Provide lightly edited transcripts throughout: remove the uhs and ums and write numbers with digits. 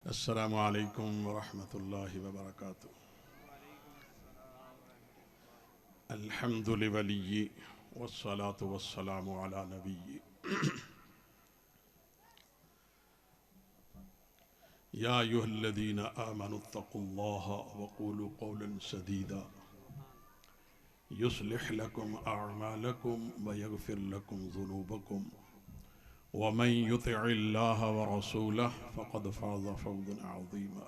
अस्सलामु अलैकुम वरहमतुल्लाहि वबरकातुहू। अल्हम्दुलिल्लाहि वलिय्यि वस्सलातु वस्सलामु अला नबिय्यि। या अय्युहल्लज़ीना आमनुत्तक़ुल्लाहा वक़ूलू क़ौलन सदीदा युस्लिह लकुम अअमालकुम व यग़फ़िर लकुम ज़ुनूबकुम व मन युतिइल्लाह व रसूलह फ़क़द फ़ाज़ फ़ौज़न अज़ीमा।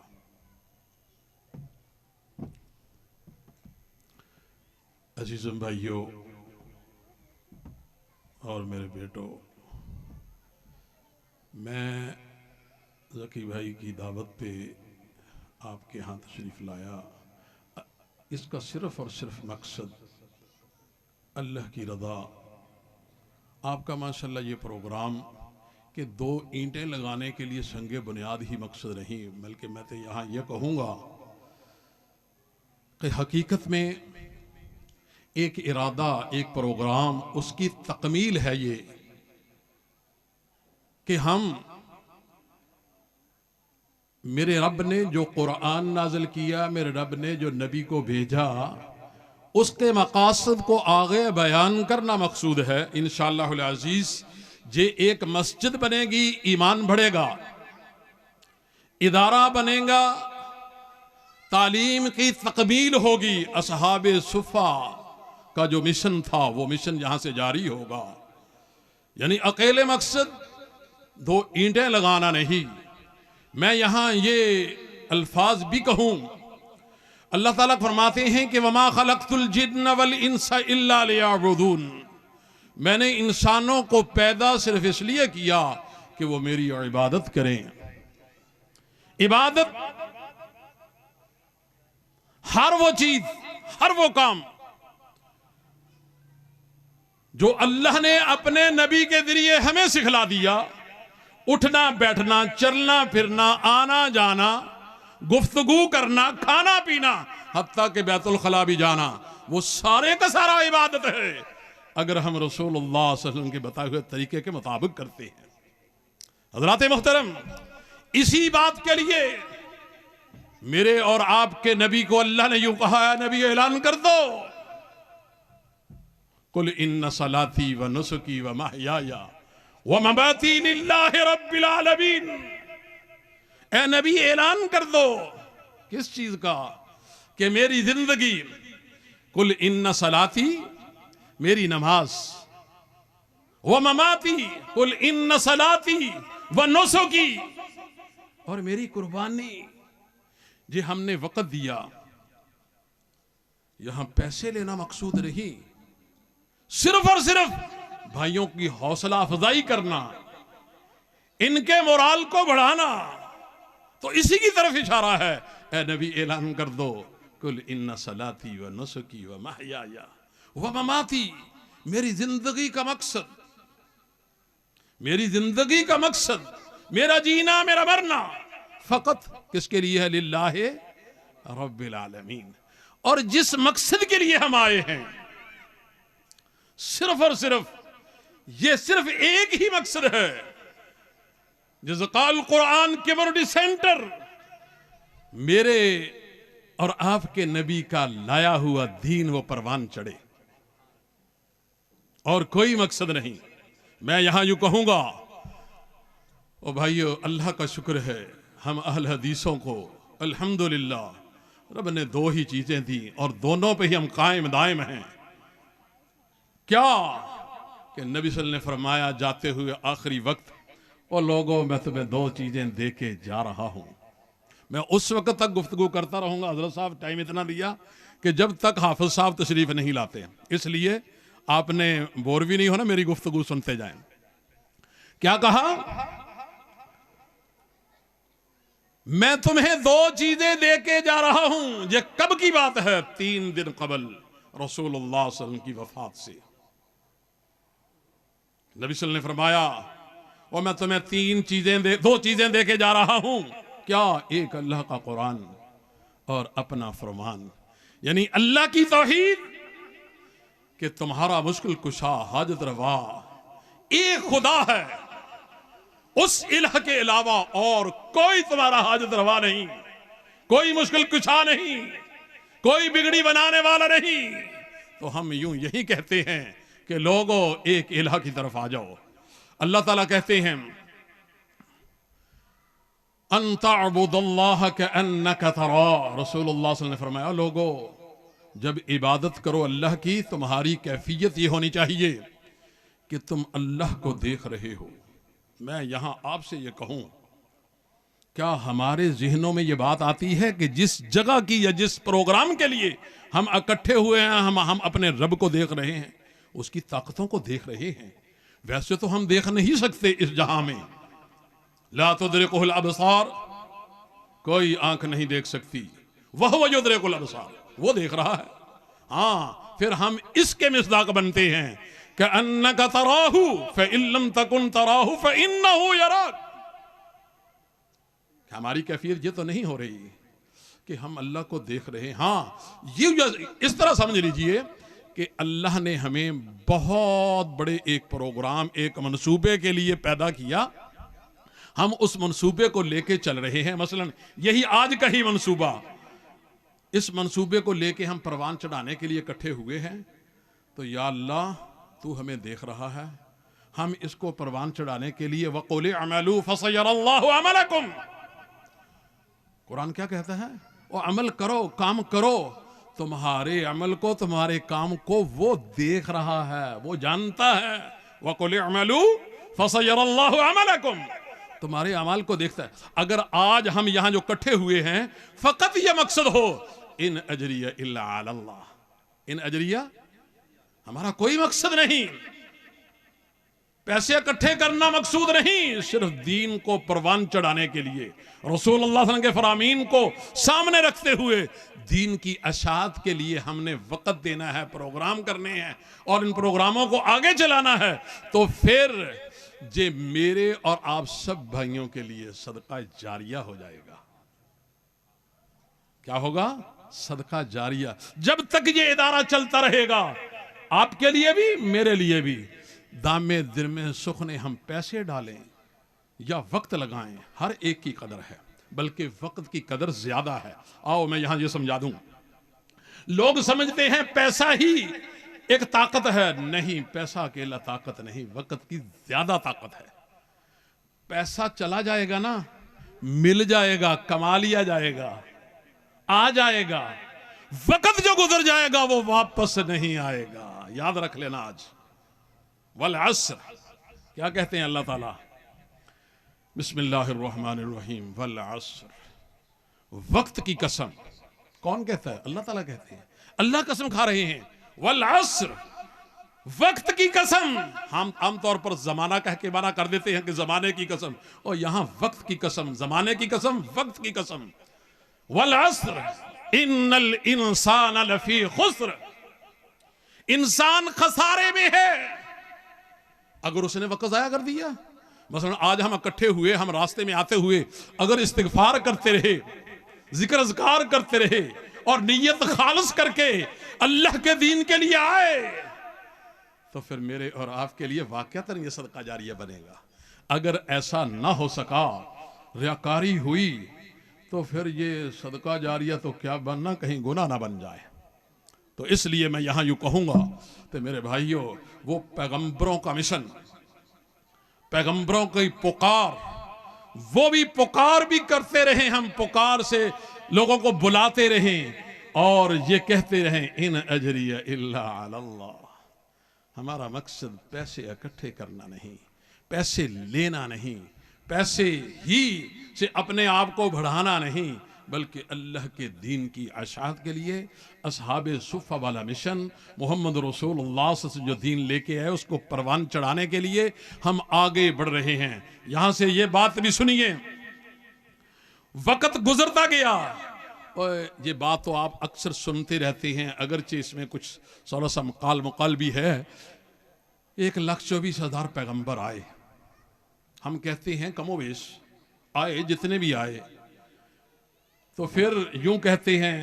अज़ीज़ भाइयों और मेरे बेटों, मैं ज़की भाई की दावत पे आपके यहाँ तशरीफ़ लाया। इसका सिर्फ़ और सिर्फ मकसद अल्लाह की रज़ा। आपका माशाल्लाह ये प्रोग्राम कि दो ईंटें लगाने के लिए संगे बुनियाद ही मकसद नहीं, बल्कि मैं तो यहाँ ये कहूँगा कि हकीकत में एक इरादा, एक प्रोग्राम, उसकी तकमील है ये कि हम मेरे रब ने जो कुरान नाज़िल किया, मेरे रब ने जो नबी को भेजा, उसके मकासद को आगे बयान करना मकसूद है। इंशाअल्लाहुल अज़ीज़ जे एक मस्जिद बनेगी, ईमान बढ़ेगा, इदारा बनेगा, तालीम की तकमील होगी। असहाबे सुफ़ा का जो मिशन था वो मिशन यहां से जारी होगा। यानी अकेले मकसद दो ईंटें लगाना नहीं। मैं यहां ये अल्फाज भी कहूं, अल्लाह ताला फरमाते हैं कि वमा खलक़तुल जिन्न वल इंसा इल्ला लियअबुदून। मैंने इंसानों को पैदा सिर्फ इसलिए किया कि वो मेरी इबादत करें। इबादत हर वो चीज, हर वो काम जो अल्लाह ने अपने नबी के जरिए हमें सिखला दिया, उठना बैठना, चलना फिरना, आना जाना, गुफ्तगू करना, खाना पीना, हत्ता के बैतुल खला भी जाना, वो सारे का सारा इबादत है अगर हम रसूलुल्लाह सल्लल्लाहु अलैहि वसल्लम के बताए हुए तरीके के मुताबिक करते हैं। हज़रात मोहतरम, इसी बात के लिए मेरे और आपके नबी को अल्लाह ने यूं कहा है, नबी ऐलान कर दो, कुल इन्ना सलाती व नुसुकी व महयाया व ममाती लिल्लाहि रब्बिल आलमीन। ए नबी ऐलान कर दो किस चीज का? कि मेरी जिंदगी, कुल इन्ना सलाती, मेरी नमाज, व ममाती, कुल इन्ना सलाती व नुसुकी, और मेरी कुर्बानी। जे हमने वक़्त दिया, यहां पैसे लेना मकसूद नहीं, सिर्फ और सिर्फ भाइयों की हौसला अफजाई करना, इनके मोराल को बढ़ाना, तो इसी की तरफ इशारा है। ए नबी ऐलान कर दो, कुल इन्ना सलाती व नुसुकी व महयाया व ममाती, मेरी जिंदगी का मकसद, मेरी जिंदगी का मकसद, मेरा जीना, मेरा मरना फकत किसके लिए है? लिल्लाहि रब्बिल आलमीन। और जिस मकसद के लिए हम आए हैं, सिर्फ और सिर्फ ये सिर्फ एक ही मकसद है। जिसकाल कुरान कम्युनिटी सेंटर मेरे और आपके नबी का लाया हुआ दीन वो परवान चढ़े, और कोई मकसद नहीं। मैं यहां यूं कहूंगा, ओ भाइयों, अल्लाह का शुक्र है हम अहल हदीसों को अल्हम्दुलिल्लाह रब ने दो ही चीजें दी और दोनों पे ही हम कायम दायम हैं। क्या कि नबी सल्लल्लाहु अलैहि वसल्लम ने फरमाया जाते हुए आखिरी वक्त, और लोगों मैं तुम्हें दो चीजें दे के जा रहा हूं। मैं उस वक्त तक गुफ्तगू करता रहूंगा, हजरत साहब टाइम इतना लिया कि जब तक हाफिज साहब तशरीफ नहीं लाते, इसलिए आपने बोर भी नहीं होना, मेरी गुफ्तगू सुनते जाएं। क्या कहा? मैं तुम्हें दो चीजें दे के जा रहा हूं। ये कब की बात है? 3 दिन कबल रसूलुल्लाह सल्लल्लाहु अलैहि वसल्लम की वफात से। नबी सल्लल्लाहु अलैहि वसल्लम ने फरमाया, और मैं तुम्हें दो चीजें दे के जा रहा हूं। क्या? एक अल्लाह का कुरान और अपना फरमान, यानी अल्लाह की तौहीद कि तुम्हारा मुश्किल कुशा, हाजत रवा एक खुदा है, उस इलाह के अलावा और कोई तुम्हारा हाजत रवा नहीं, कोई मुश्किल कुशा नहीं, कोई बिगड़ी बनाने वाला नहीं। तो हम यूं यही कहते हैं कि लोगों एक इलाह की तरफ आ जाओ। अल्लाह ताला कहते हैं अंतअबुदल्लाह कअन्नका तरा, रसूलुल्लाह सल्लल्लाहु अलैहि वसल्लम ने फरमाया लोगों जब इबादत करो अल्लाह की, तुम्हारी कैफियत ये होनी चाहिए कि तुम अल्लाह को देख रहे हो। मैं यहां आपसे ये कहूं, क्या हमारे जिहनों में ये बात आती है कि जिस जगह की या जिस प्रोग्राम के लिए हम इकट्ठे हुए हैं, हम अपने रब को देख रहे हैं, उसकी ताकतों को देख रहे हैं? वैसे तो हम देख नहीं सकते इस जहां में, ला तुदरिकुहुल अबसार, कोई आंख नहीं देख सकती, वह युदरिकुल अबसार, वो देख रहा है। हाँ, फिर हम इसके मिस्दाक बनते हैं कि अन्नका तराहु फइल्लम तकुन तराहु फइन्नहु यराक। हमारी कैफियत ये तो नहीं हो रही कि हम अल्लाह को देख रहे हैं। हाँ, ये इस तरह समझ लीजिए कि अल्लाह ने हमें बहुत बड़े एक प्रोग्राम, एक मंसूबे के लिए पैदा किया, हम उस मंसूबे को लेके चल रहे हैं। मसलन यही आज का ही मंसूबा, इस मंसूबे को लेके हम परवान चढ़ाने के लिए इकट्ठे हुए हैं। तो या अल्लाह तू हमें देख रहा है, हम इसको परवान चढ़ाने के लिए वक़ुल अमलू फसयरल्लाहु अमलकुम, कुरान क्या कहता है? वो अमल करो, काम करो, तुम्हारे अमल को, तुम्हारे काम को वो देख रहा है, वो जानता है। वक़ुल अमलू फसयरल्लाहु अमलकुम, तुम्हारे अमाल को देखता है। अगर आज हम यहां जो इकट्ठे हुए हैं फकत ये मकसद हो इन अजरिया इल्ला अल्लाह, इन अजरिया हमारा कोई मकसद नहीं, पैसे इकट्ठे करना मकसूद नहीं, सिर्फ दीन को परवान चढ़ाने के लिए रसूलुल्लाह सल्लल्लाहु अलैहि वसल्लम के फरामीन को सामने रखते हुए दीन की अशात के लिए हमने वक़्त देना है, प्रोग्राम करने हैं और इन प्रोग्रामों को आगे चलाना है। तो फिर जे मेरे और आप सब भाइयों के लिए सदका जारिया हो जाएगा। क्या होगा? सदका जारिया। जब तक ये इदारा चलता रहेगा, आपके लिए भी मेरे लिए भी, दामे दिल में सुख ने हम पैसे डालें या वक्त लगाएं, हर एक की कदर है, बल्कि वक्त की कदर ज्यादा है। आओ मैं यहां ये समझा दूं। लोग समझते हैं पैसा ही एक ताकत है, नहीं, पैसा अकेला ताकत नहीं, वक्त की ज्यादा ताकत है। पैसा चला जाएगा ना, मिल जाएगा, कमा लिया जाएगा, आ जाएगा, वक्त जो गुजर जाएगा वो वापस नहीं आएगा। याद रख लेना। आज वल अस्र, क्या कहते हैं अल्लाह ताला? बिस्मिल्लाहिर्रहमानिर्रहीम, वल अस्र, वक्त की कसम। कौन कहता है? अल्लाह ताला कहते हैं। अल्लाह कसम खा रहे हैं, वल अस्र, वक्त की कसम। हम आमतौर पर जमाना कह के मना कर देते हैं कि जमाने की कसम, और यहां वक्त की कसम, जमाने की कसम, वक्त की कसम। वल अस्र इन्नल इंसान लफी खुस्र, इंसान खसारे में है अगर उसने वक्त जाया कर दिया। मसलन आज हम इकट्ठे हुए, हम रास्ते में आते हुए अगर इस्तिगफार करते रहे, जिक्र अज़कार करते रहे और नीयत खालिस करके अल्लाह के दीन के लिए आए, तो फिर मेरे और आपके लिए वाकईतन ये सदका जारिया बनेगा। अगर ऐसा ना हो सका, रियाकारी हुई, तो फिर ये सदका जारिया तो क्या बनना, कहीं गुनाह ना बन जाए। तो इसलिए मैं यहां यूं कहूंगा तो मेरे भाइयों, वो पैगंबरों का मिशन, पैगंबरों की पुकार, वो भी पुकार भी करते रहे, हम पुकार से लोगों को बुलाते रहें और ये कहते रहें इन अजरिया इल्ला अल्लाह। हमारा मकसद पैसे इकट्ठे करना नहीं, पैसे लेना नहीं, पैसे ही से अपने आप को बढ़ाना नहीं, बल्कि अल्लाह के दीन की अशात के लिए असहाबे सुफ़ा वाला मिशन, मोहम्मद रसूलुल्लाह से जो दीन लेके आए उसको परवान चढ़ाने के लिए हम आगे बढ़ रहे हैं। यहां से ये बात भी सुनिए, वक्त गुजरता गया, और ये बात तो आप अक्सर सुनते रहते हैं, अगरचे इसमें कुछ थोड़ा सा मकाल भी है। 1,24,000 पैगंबर आए, हम कहते हैं कमोवेश आए, जितने भी आए, तो फिर यूं कहते हैं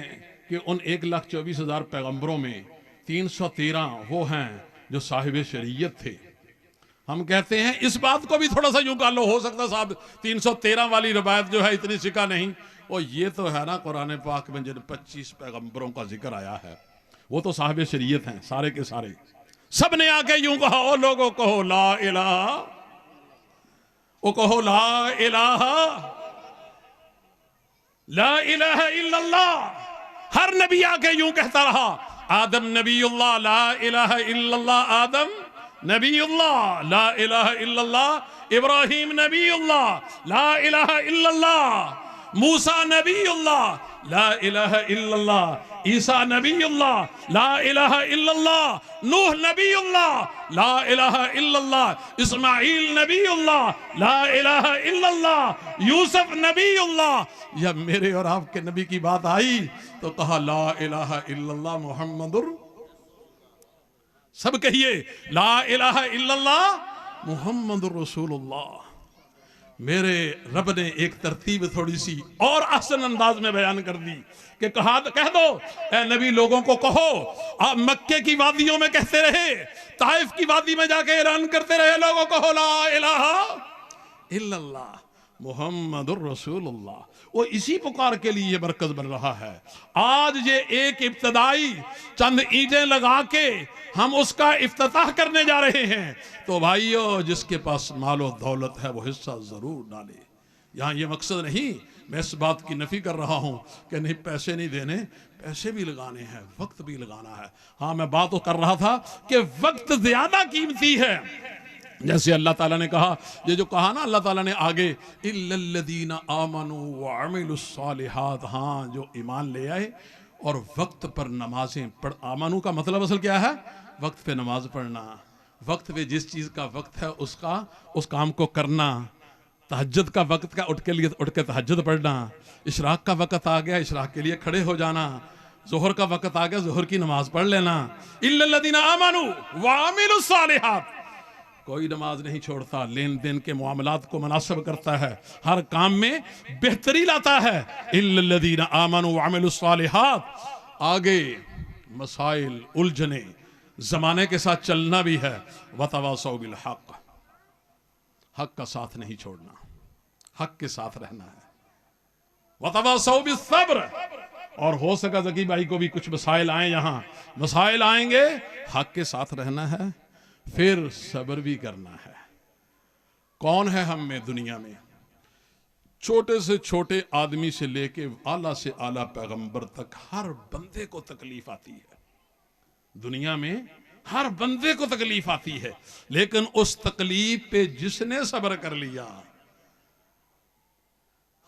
कि उन 1,24,000 पैगंबरों में 313 वो हैं जो साहिब शरीयत थे, हम कहते हैं इस बात को भी थोड़ा सा यूं कर लो, हो सकता साहब 313 वाली रवायत जो है इतनी सिका नहीं, और ये तो है ना कुरान पाक में जिन 25 पैगंबरों का जिक्र आया है वो तो साहिब शरीयत हैं सारे के सारे। सब ने आके यूं कहा, ओ लोगों कहो ला इलाहा, ओ कहो ला इलाहा, ला इलाहा इल्लल्लाह। हर नबी आके यूं कहता रहा, आदम नबीउल्लाह ला इलाहा इल्लल्लाह, आदम नबीउल्लाह ला इलाहा इल्लल्लाह, इब्राहिम नबीउल्लाह ला इलाहा इल्लल्लाह, मूसा नबीउल्लाह ला इलाहा इल्लल्लाह, ईसा नबीउल्लाह ला इलाहा इल्लल्लाह, नूह नबीउल्लाह ला इलाहा इल्लल्लाह, इस्माइल नबीउल्लाह ला इलाहा इल्लल्लाह, यूसुफ नबीउल्लाह। जब मेरे और आपके नबी की बात आई तो कहा ला इलाहा इल्लल्लाह मुहम्मदुर, सब कहिए ला इलाहा इल्लल्लाह मुहम्मदुर रसूलुल्लाह। मेरे रब ने एक तरतीब थोड़ी सी और आसान अंदाज में बयान कर दी कि कह दो ए नबी, लोगों को कहो, आप मक्के की वादियों में कहते रहे, ताइफ की वादी में जाके ऐलान करते रहे, लोगों को कहो ला इलाहा इल्लल्लाह मुहम्मदुर रसूलुल्लाह। वो इसी पुकार के लिए ये मरकज बन रहा है। आज ये एक इब्तदाई चंद ईंटें लगा के हम उसका इफ्तिताह करने जा रहे हैं। तो भाइयों, जिसके पास मालो दौलत है वो हिस्सा जरूर डाले। यहाँ ये मकसद नहीं, मैं इस बात की नफी कर रहा हूँ कि नहीं पैसे नहीं देने, पैसे भी लगाने हैं, वक्त भी लगाना है। हाँ, मैं बात तो कर रहा था कि वक्त ज्यादा कीमती है। जैसे अल्लाह ताला ने कहा, ये जो कहा ना अल्लाह ताला ने आगे, इल्लल्लज़ीना आमनू व अमिलुस्सालिहात, हाँ जो ईमान ले आए और वक्त पर नमाजें पढ़। आमनू का मतलब असल क्या है? वक्त पे नमाज पढ़ना, वक्त पे जिस चीज़ का वक्त है उस काम को करना। तहज्जुद का वक्त का उठ के तहज्जुद पढ़ना। इशराक का वक्त आ गया, इशराक के लिए खड़े हो जाना। ज़ोहर का वक्त आ गया, ज़ोहर की नमाज पढ़ लेना। इल्लल्लज़ीना आमनू व अमिलुस्सालिहात, कोई नमाज नहीं छोड़ता, लेन देन के मामलात को मुनासिब करता है, हर काम में बेहतरी लाता है। इल्लल्लज़ीना आमनू व अमिलुस्सालिहात। आगे मसाइल उलझने, जमाने के साथ चलना भी है। वतवासौ बिल हक, हक का साथ नहीं छोड़ना, हक के साथ रहना है। वतवासौ बिस सब्र, और हो सका जकी भाई को भी कुछ मसाइल आए, यहाँ मसाइल आएंगे, हक के साथ रहना है, फिर सब्र भी करना है। कौन है हम में दुनिया में? छोटे से छोटे आदमी से लेके आला से आला पैगंबर तक हर बंदे को तकलीफ आती है। दुनिया में हर बंदे को तकलीफ आती है, लेकिन उस तकलीफ पे जिसने सब्र कर लिया,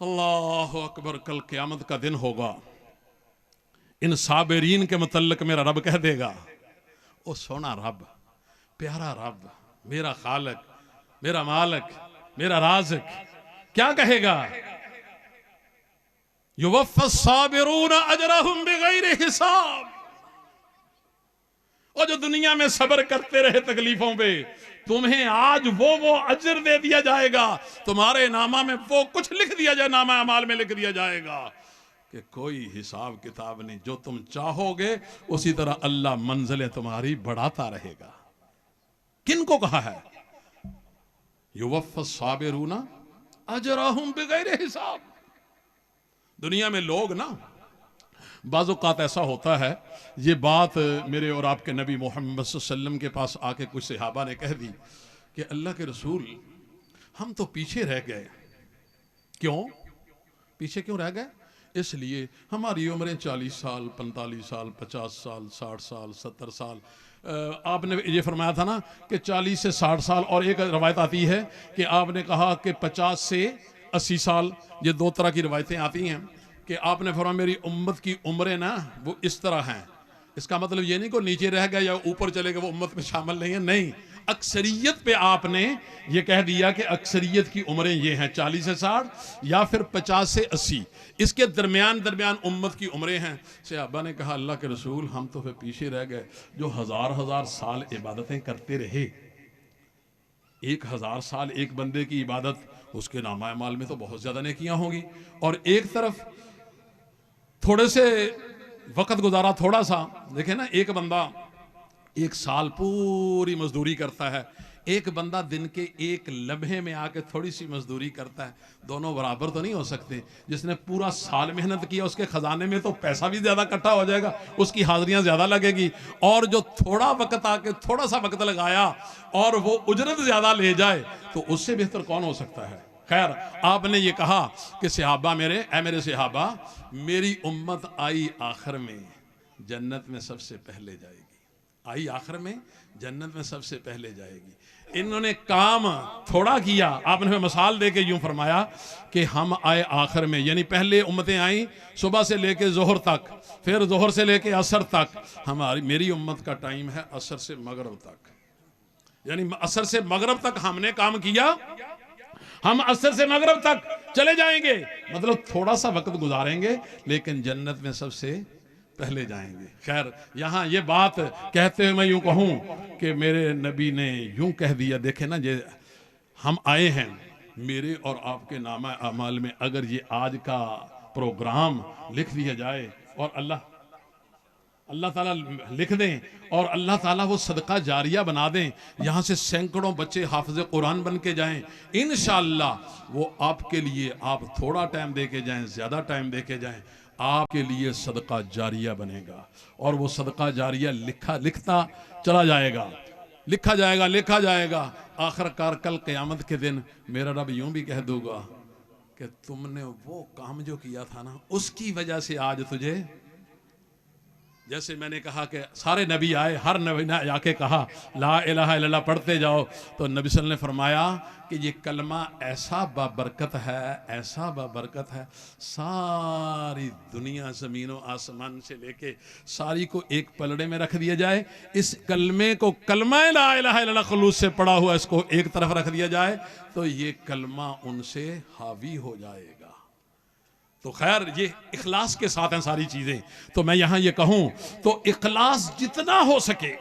अल्लाह अकबर, कल क़यामत का दिन होगा, इन साबिरीन के मुतल्लिक मेरा रब कह देगा, ओ सोना रब, प्यारा रब, मेरा खालिक, मेरा मालिक, मेरा राज़िक, क्या कहेगा? युवफ़्फ़स साबिरून अजरहुम बिग़ैरि हिसाब। और जो दुनिया में सब्र करते रहे तकलीफों पे, तुम्हें आज वो अजर दे दिया जाएगा, तुम्हारे नामा में वो कुछ लिख दिया जाए, नामा अमाल में लिख दिया जाएगा कि कोई हिसाब किताब नहीं। जो तुम चाहोगे उसी तरह अल्लाह मंजिलें तुम्हारी बढ़ाता रहेगा। किनको कहा है? युवफ़्फ़स साबिरून अजरहुम बिग़ैरि हिसाब। दुनिया में लोग ना बाज़ औक़ात ऐसा होता है, ये बात मेरे और आपके नबी मोहम्मद सल्लल्लाहु अलैहि वसल्लम के पास आके कुछ सहाबा ने कह दी कि अल्लाह के रसूल, हम तो पीछे रह गए। क्यों पीछे क्यों रह गए? इसलिए हमारी उम्रें 40 साल, 45 साल, 50 साल, 60 साल, 70 साल। आपने ये फरमाया था ना कि 40 से 60 साल, और एक रवायत आती है कि आपने कहा कि 50 से 80 साल। ये दो तरह की रवायतें आती हैं कि आपने फरमाया मेरी उम्मत की उम्रें ना वो इस तरह हैं। इसका मतलब ये नहीं कि नीचे रह गया या ऊपर चले गए वो उम्मत में शामिल नहीं है, नहीं, अक्सरियत पे आपने ये कह दिया कि अक्सरियत की उम्रें ये हैं 40 से 60 या फिर 50 से 80, इसके दरमियान उम्मत की उम्रें हैं। सहाबा ने कहा अल्लाह के रसूल, हम तो फिर पीछे रह गए। जो हजार साल इबादतें करते रहे, 1000 साल एक बंदे की इबादत, उसके नामा माल में तो बहुत ज्यादा नेकियां होंगी, और एक तरफ थोड़े से वक्त गुजारा, थोड़ा सा देखे ना, एक बंदा 1 साल पूरी मजदूरी करता है, एक बंदा दिन के एक लम्हे में आके थोड़ी सी मजदूरी करता है, दोनों बराबर तो नहीं हो सकते। जिसने पूरा साल मेहनत किया उसके खजाने में तो पैसा भी ज्यादा इकट्ठा हो जाएगा, उसकी हाजिरियां ज्यादा लगेगी। और जो थोड़ा वक्त आके थोड़ा सा वक्त लगाया और वो उजरत ज्यादा ले जाए, तो उससे बेहतर कौन हो सकता है। खैर, आपने ये कहा कि सहाबा मेरे सहाबा, मेरी उम्मत आई आखिर में जन्नत में सबसे पहले जाएगी। आई आखिर में जन्नत में सबसे पहले जाएगी। इन्होंने काम थोड़ा किया, आपने मिसाल देके यूं फरमाया कि हम आए आखिर में, यानी पहले उम्मतें आई सुबह से लेके जोहर तक, फिर जोहर से लेके असर तक। मेरी उम्मत का टाइम है असर से मगरब तक, यानी असर से मगरब तक हमने काम किया, हम असर से मगरब तक चले जाएंगे, मतलब थोड़ा सा वक्त गुजारेंगे लेकिन जन्नत में सबसे पहले जाएंगे। खैर, यहाँ ये बात कहते हुए मैं यूं कहूं कि मेरे नबी ने यूं कह दिया, देखे ना, ये हम आए हैं, मेरे और आपके नामा अमाल में अगर ये आज का प्रोग्राम लिख दिया जाए और अल्लाह ताला लिख दें और अल्लाह ताला वो सदका जारिया बना दें, यहाँ से सैकड़ों बच्चे हाफिज़ कुरान बन के जाएं, इंशाअल्लाह वो आपके लिए, आप थोड़ा टाइम दे के जाएं, ज़्यादा टाइम दे के जाएं, आपके लिए सदका जारिया बनेगा। और वो सदका जारिया लिखता चला जाएगा, लिखा जाएगा। आखिरकार कल क़यामत के दिन मेरा रब यूं भी कह दूंगा कि तुमने वो काम जो किया था ना, उसकी वजह से आज तुझे, जैसे मैंने कहा कि सारे नबी आए, हर नबी ने आके कहा ला इलाहा इल्लल्लाह पढ़ते जाओ, तो नबी सल्लल्लाहु अलैहि वसल्लम ने फरमाया कि ये कलमा ऐसा बाबरकत है, ऐसा बाबरकत है, सारी दुनिया ज़मीन और आसमान से लेके सारी को एक पलड़े में रख दिया जाए, इस कलमे को, कलमा ला इलाहा इल्लल्लाह खुलूस से पढ़ा हुआ, इसको एक तरफ रख दिया जाए तो ये कलमा उनसे हावी हो जाएगा। तो खैर, ये इखलास के साथ हैं सारी चीजें। तो मैं यहां ये कहूं तो इखलास जितना हो सके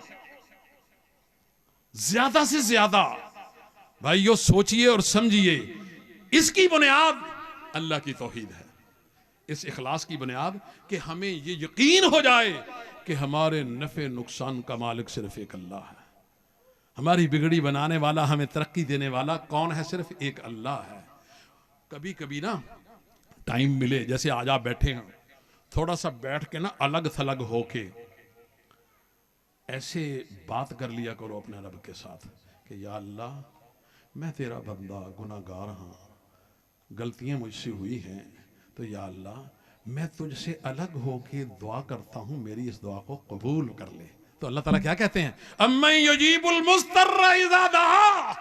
ज्यादा से ज्यादा भाइयों सोचिए और समझिए, इसकी बुनियाद अल्लाह की तौहीद है। इस इखलास की बुनियाद कि हमें ये यकीन हो जाए कि हमारे नफे नुकसान का मालिक सिर्फ एक अल्लाह है, हमारी बिगड़ी बनाने वाला, हमें तरक्की देने वाला कौन है, सिर्फ एक अल्लाह है। कभी कभी ना टाइम मिले, जैसे आज आप बैठे हैं, थोड़ा सा बैठ के ना अलग थलग होके ऐसे बात कर लिया करो अपने रब के साथ कि या अल्लाह, मैं तेरा बंदा गुनाहगार हाँ, गलतियां मुझसे हुई हैं, तो या अल्लाह मैं तुझसे अलग होके दुआ करता हूं, मेरी इस दुआ को कबूल कर ले। तो अल्लाह ताला क्या कहते हैं, अम्मन युजीबुल मुस्तर्रा इज़ा दआ,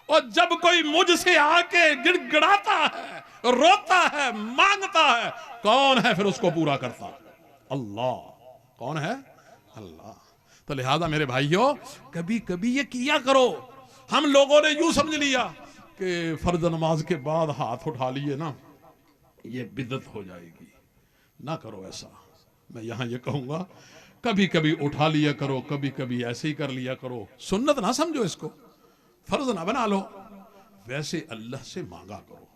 और जब कोई मुझसे आके गिड़गिड़ाता है, रोता है, मांगता है, कौन है फिर उसको पूरा करता? अल्लाह। कौन है? अल्लाह। तो लिहाजा मेरे भाइयों, कभी कभी ये किया करो। हम लोगों ने यूं समझ लिया कि फर्ज नमाज के बाद हाथ उठा लिए ना, ये बिदअत हो जाएगी। ना करो ऐसा। मैं यहां ये कहूंगा, कभी कभी उठा लिया करो, कभी कभी ऐसे ही कर लिया करो। सुन्नत ना समझो इसको, फर्ज ना बना लो। वैसे अल्लाह से मांगा करो,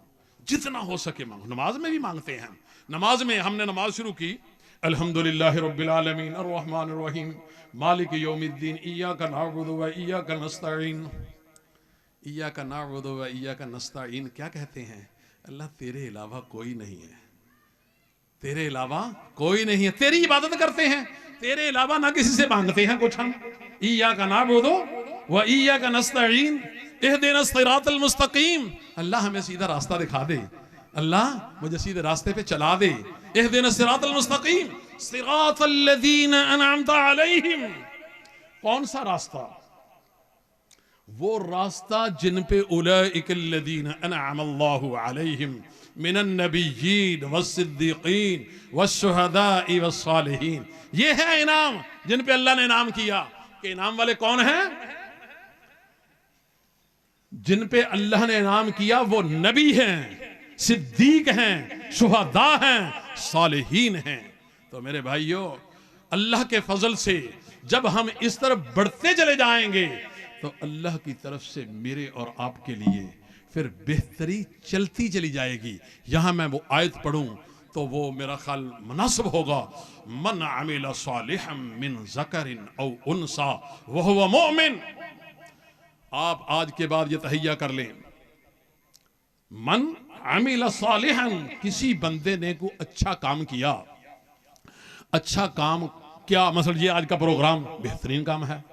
जितना हो सके मांगो। नमाज में भी मांगते हैं। नमाज में हमने नमाज शुरू की, अल्हम्दुलिल्लाहि रब्बिल आलमीन अर्रहमानिर रहीम मालिक यौमिद्दीन इय्याका नअबुदु व इय्याका नस्तईन। इय्याका नअबुदु व इय्याका नस्तईन क्या कहते हैं? अल्लाह तेरे अलावा कोई नहीं है, तेरे अलावा कोई नहीं है, तेरी इबादत करते हैं, तेरे अलावा ना किसी से मांगते हैं कुछ हम। इय्याका नअबुदु व इय्याका नस्तईन इहदिना सिरातल मुस्तकीम, अल्लाह हमें सीधा रास्ता दिखा दे, अल्लाह मुझे सीधे रास्ते पे चला दे। इहदिना सिरातल मुस्तकीम सिरातल लज़ीना अनअमता अलैहिम, कौन सा रास्ता? वो रास्ता जिन पे उलाइकल लज़ीना अनअमल्लाहु अलैहिम मिनन नबिय्यीन वस्सिद्दीकीन वश्शुहदाई वस्सालिहीन। ये है इनाम जिन पे अल्लाह ने इनाम किया। कि इनाम वाले कौन हैं? जिन पे अल्लाह ने इनाम किया वो नबी हैं, सिद्दीक हैं, शुहदा हैं, सालिहीन हैं। तो मेरे भाइयों, अल्लाह के फजल से जब हम इस तरफ बढ़ते चले जाएंगे तो अल्लाह की तरफ से मेरे और आपके लिए फिर बेहतरी चलती चली जाएगी। यहां मैं वो आयत पढ़ूं तो वो मेरा ख्याल मुनासिब होगा, मन अमिला सालिहम मिन ज़करिन औ उनसा वहुव मुमिन। आप आज के बाद ये तहैया कर लें, मन अमिल सालिहन, किसी बंदे ने को अच्छा काम किया। अच्छा काम क्या, मतलब ये आज का प्रोग्राम बेहतरीन काम है।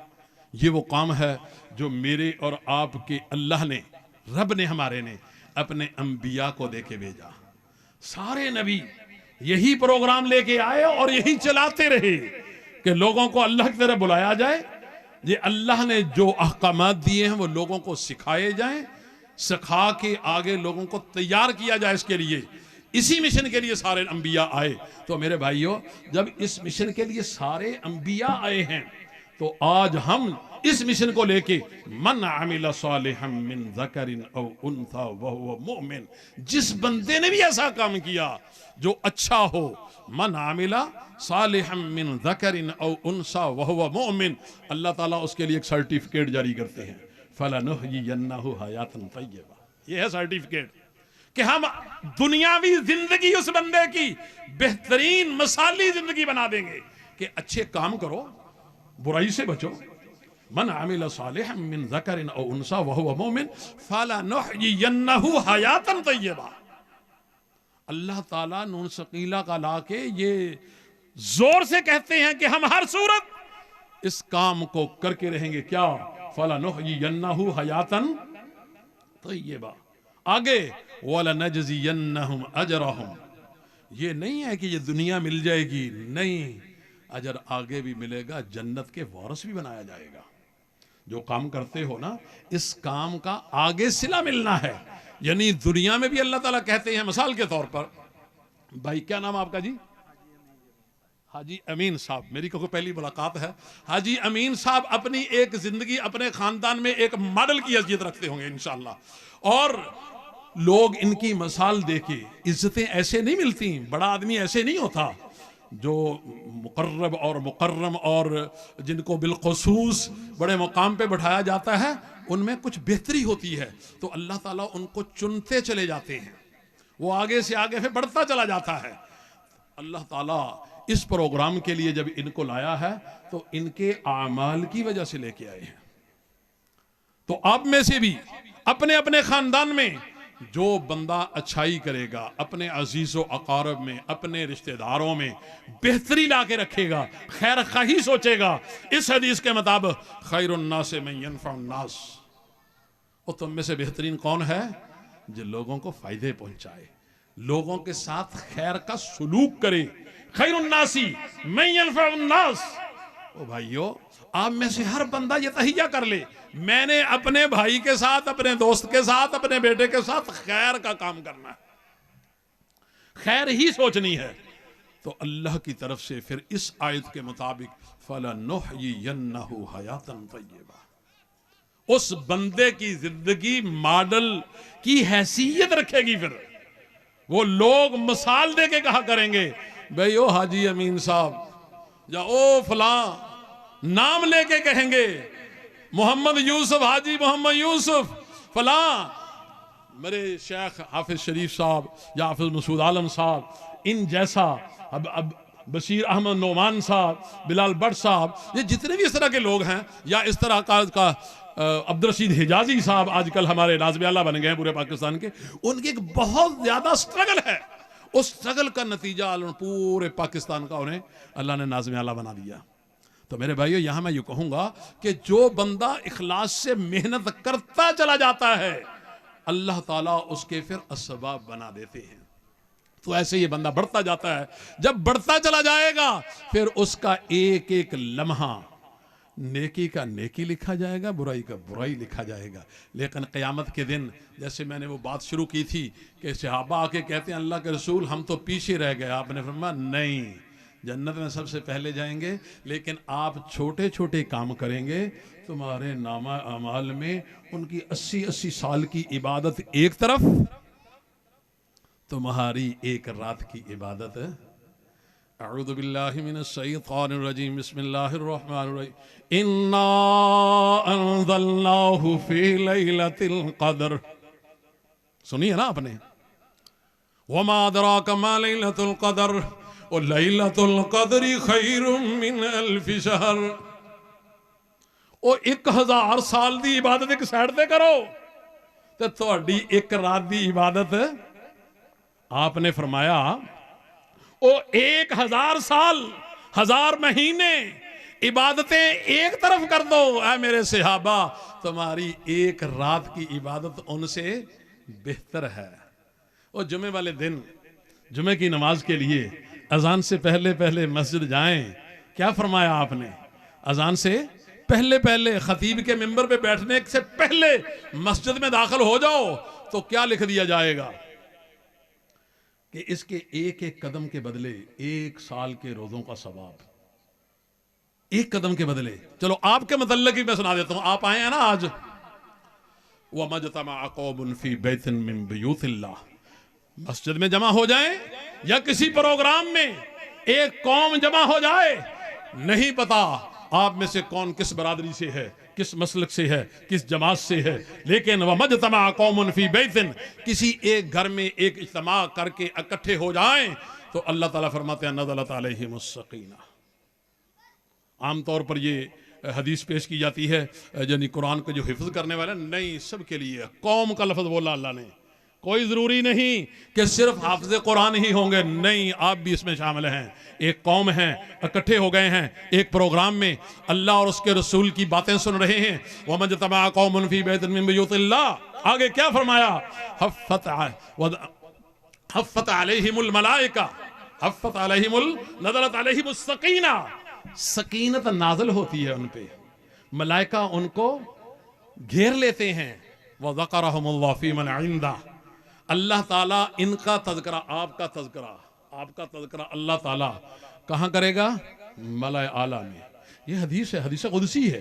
ये वो काम है जो मेरे और आपके अल्लाह ने, रब ने, हमारे ने अपने अंबिया को देके भेजा। सारे नबी यही प्रोग्राम लेके आए और यही चलाते रहे कि लोगों को अल्लाह की तरफ बुलाया जाए। ये अल्लाह ने जो अहकामात दिए हैं वो लोगों को सिखाए जाएं, सिखा के आगे लोगों को तैयार किया जाए इसके लिए। इसी मिशन के लिए सारे अंबिया आए। तो मेरे भाइयों, जब इस मिशन के लिए सारे अंबिया आए हैं तो आज हम इस मिशन को लेके मन अमिल सालिहन मिन ज़करिन औ उन्सा वहुव मुमिन, जिस बंदे ने भी ऐसा काम किया जो अच्छा हो, मन अमिला सालिहन मिन ज़करिन औ उन्सा वहुव मुमिन, अल्लाह ताला उसके लिए एक सर्टिफिकेट जारी करते हैं, फलनुहयिन्नहु हयातन तय्यबा। ये है सर्टिफिकेट कि हम दुनियावी जिंदगी उस बंदे की बेहतरीन मसाली जिंदगी बना देंगे कि अच्छे काम करो, बुराई से बचो। मन अमिल सालिहन मिन ज़करिन औ उन्सा वहुव मुमिन फलनुहयिन्नहु हयातन तय्यबा। अल्लाह ताला नून सकीला का ला के ये जोर से कहते हैं कि हम हर सूरत इस काम को करके रहेंगे। क्या? फलनुहयिन्नहु हयातन तय्यबा। आगे वलनजज़ियन्नहुम अजरहुम, ये नहीं है कि ये दुनिया मिल जाएगी, नहीं, अजर आगे भी मिलेगा, जन्नत के वारिस भी बनाया जाएगा। जो काम करते हो ना, इस काम का आगे सिला मिलना है। यानी दुनिया में भी अल्लाह ताला कहते हैं, मिसाल के तौर पर, भाई क्या नाम आपका जी? हाजी अमीन साहब, मेरी को पहली मुलाकात है। हाजी अमीन साहब अपनी एक जिंदगी अपने खानदान में एक मॉडल की हैसियत रखते होंगे इंशाअल्लाह, और लोग इनकी मिसाल देके इज्जतें ऐसे नहीं मिलती। बड़ा आदमी ऐसे नहीं होता जो मुकर्रब और मुकर्रम और जिनको बिलखुसूस बड़े मुकाम पे बैठाया जाता है, उनमें कुछ बेहतरी होती है तो अल्लाह ताला उनको चुनते चले जाते हैं, वो आगे से आगे फिर बढ़ता चला जाता है। अल्लाह ताला इस प्रोग्राम के लिए जब इनको लाया है तो इनके आमाल की वजह से लेके आए हैं। तो आप में से भी अपने अपने खानदान में जो बंदा अच्छाई करेगा, अपने अजीज़ो अकारब में, अपने रिश्तेदारों में बेहतरी ला के रखेगा, खैर खाही सोचेगा, इस हदीस के मुताबिक खैरुन्नास मन यनफउन्नास, और तुम में से बेहतरीन कौन है? जो लोगों को फायदे पहुंचाए, लोगों के साथ खैर का सुलूक करे। खैरुन्नासी मन यनफउन्नास। ओ भाइयों, आप में से हर बंदा ये तहिया कर ले, मैंने अपने भाई के साथ, अपने दोस्त के साथ, अपने बेटे के साथ खैर का काम करना है, खैर ही सोचनी है। तो अल्लाह की तरफ से फिर इस आयत के मुताबिक फलनुहयिन्नहु हयातन तय्यबा, उस बंदे की जिंदगी मॉडल की हैसियत रखेगी। फिर वो लोग मिसाल दे के कहा करेंगे, भाई ओ हाजी अमीन साहब या ओ फलां, नाम लेके कहेंगे, मोहम्मद यूसुफ, हाजी मोहम्मद यूसुफ फलां, मेरे शेख हाफिज शरीफ साहब या हाफिज मसूद आलम साहब, इन जैसा अब बशीर अहमद नोमान साहब, बिलाल भट्ट साहब, ये जितने भी इस तरह के लोग हैं, या इस तरह का अब्दुल रशीद हिजाजी साहब आजकल हमारे नाज़िम आला बन गए हैं पूरे पाकिस्तान के, उनकी एक बहुत ज्यादा स्ट्रगल है। उस स्ट्रगल का नतीजा पूरे पाकिस्तान का उन्हें अल्लाह ने नाज़िम आला बना दिया। तो मेरे भाइयों, यहां मैं यूं कहूंगा कि जो बंदा इखलास से मेहनत करता चला जाता है, अल्लाह ताला उसके फिर असबाब बना देते हैं। तो ऐसे ये बंदा बढ़ता जाता है। जब बढ़ता चला जाएगा फिर उसका एक एक लम्हा नेकी का नेकी लिखा जाएगा, बुराई का बुराई लिखा जाएगा। लेकिन क़यामत के दिन, जैसे मैंने वो बात शुरू की थी कि सहाबा आके कहते हैं अल्लाह के रसूल हम तो पीछे रह गए, आपने फरमाया नहीं, जन्नत में सबसे पहले जाएंगे, लेकिन आप छोटे छोटे काम करेंगे, तुम्हारे नामा अमाल में उनकी 80-80 साल की इबादत एक तरफ, तुम्हारी एक रात की इबादत है। अऊज़ु बिल्लाहि मिनश शैतानिर रजीम, बिस्मिल्लाहिर रहमानिर रहीम, इन्ना अंज़लनाहु फी लैलतिल क़द्र। सुनिए ना आपने, वमा अदराका मा लैलतुल क़द्र, और लैलतुल क़द्रि खैरुम मिन अल्फि शहर। ਉਹ 1000 ਸਾਲ ਦੀ ਇਬਾਦਤ ਇੱਕ ਸਾਈਡ ਤੇ ਕਰੋ ਤੇ ਤੁਹਾਡੀ ਇੱਕ ਰਾਤ ਦੀ ਇਬਾਦਤ आपने फरमाया वो 1000 साल 1000 महीने इबादतें एक तरफ कर दो। ऐ मेरे सहाबा तुम्हारी एक रात की इबादत उनसे बेहतर है। और जुमे वाले दिन जुमे की नमाज के लिए अजान से पहले पहले मस्जिद जाएं। क्या फरमाया आपने? अजान से पहले पहले खतीब के मिंबर पे बैठने से पहले मस्जिद में दाखिल हो जाओ तो क्या लिख दिया जाएगा कि इसके एक एक कदम के बदले 1 साल के रोजों का सवाब। एक कदम के बदले। चलो आपके मतलब ही मैं सुना देता हूं। आप आए हैं ना आज, वमजतमा कौमुन फी बैतिन मिन बुयूतिल्लाह, मस्जिद में जमा हो जाए या किसी प्रोग्राम में एक कौम जमा हो जाए, नहीं पता आप में से कौन किस बरादरी से है, किस मसलक से है, किस जमात से है, लेकिन वमजतमा कौमुन फी बैतिन, किसी एक घर में एक इज्तिमा करके इकट्ठे हो जाएं तो अल्लाह ताला फरमाते हैं नज़लत अलैहिमुस सकीना। आमतौर पर ये हदीस पेश की जाती है यानी कुरान को जो हिफ्ज करने वाले, नहीं सबके लिए कौम का लफ्ज़ बोला अल्लाह ने। कोई ज़रूरी नहीं कि सिर्फ हाफिज़ कुरान ही होंगे, नहीं आप भी इसमें शामिल हैं। एक कौम है, इकट्ठे हो गए हैं एक प्रोग्राम में, अल्लाह और उसके रसूल की बातें सुन रहे हैं। वमजतमा कौमुन फी बैतिन मिन बुयूतिल्लाह, आगे क्या फरमाया? हफ़्फ़त अलैहिमुल मलाइका, हफ़्फ़त अलैहिमुल नज़लत अलैहिमुस सकीना, सकीनत नाज़िल होती है उन पे, मलाइका उनको घेर लेते हैं। व ज़करहुमुल्लाह फी मन इंदा, अल्लाह ताला इनका तज़किरा, आपका तज़किरा अल्लाह ताला कहाँ करेगा? मलाए आला में। ये हदीस है, हदीस कुदसी है,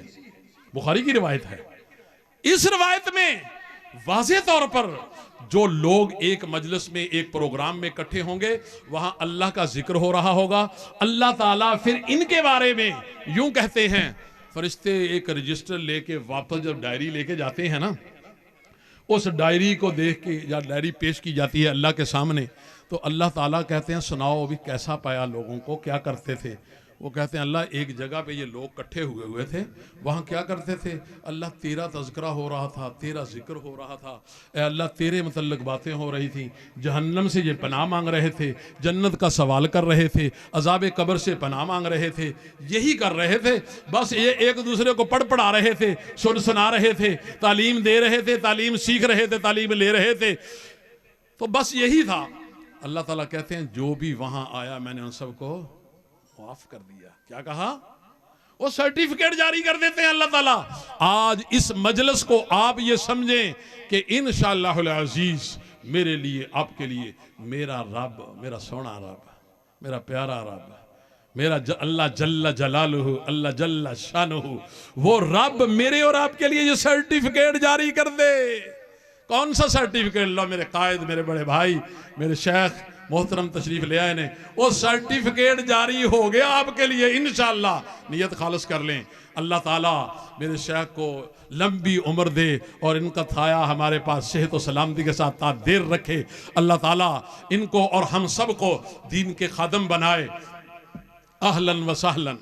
बुखारी की रिवायत है। इस रिवायत में वाज़ेह तौर पर जो लोग एक मजलिस में एक प्रोग्राम में इकट्ठे होंगे वहां अल्लाह का जिक्र हो रहा होगा। अल्लाह ताला फिर इनके बारे में यूं कहते हैं, फरिश्ते एक रजिस्टर लेके वापस जब डायरी लेके जाते हैं ना, उस डायरी को देख के या डायरी पेश की जाती है अल्लाह के सामने, तो अल्लाह ताला कहते हैं सुनाओ अभी कैसा पाया लोगों को, क्या करते थे? वो कहते हैं अल्लाह एक जगह पे ये लोग इकट्ठे हुए थे, वहाँ क्या करते थे? अल्लाह तेरा तज़किरा हो रहा था, तेरा जिक्र हो रहा था, ए अल्लाह तेरे मुतल्लिक़ बातें हो रही थी, जहन्नम से ये पनाह मांग रहे थे, जन्नत का सवाल कर रहे थे, अज़ाब कब्र से पनाह मांग रहे थे, यही कर रहे थे। बस ये एक दूसरे को पढ़ा रहे थे, सुना रहे थे, तालीम दे रहे थे, तालीम सीख रहे थे, तालीम ले रहे थे, तो बस यही था। अल्लाह ताला कहते हैं जो भी वहाँ आया मैंने उन सबको माफ कर दिया। क्या कहा? वो सर्टिफिकेट जारी कर देते हैं अल्लाह ताला। आज इस मजलिस को आप ये समझें कि इंशाअल्लाहुल अजीज मेरे लिए, आपके लिए मेरा रब, मेरा सोना रब, मेरा प्यारा रब, मेरा अल्लाह जल्ला जलालुहु, अल्लाह जल्ला शानुहु, वो रब मेरे और आपके लिए ये सर्टिफिकेट जारी कर दे। कौन सा सर्टिफिकेट? लो मेरे कायद, मेरे बड़े भाई, मेरे शेख मोहतरम तशरीफ ले आए ने, वो सर्टिफिकेट जारी हो गया आपके लिए इंशाअल्लाह। नियत खालिस कर लें, अल्लाह ताला मेरे शेख को लंबी उम्र दे और इनका थाया हमारे पास सेहत और सलामती के साथ देर रखे। अल्लाह ताला इनको और हम सब को दीन के खादम बनाए। अहलन व सहलन।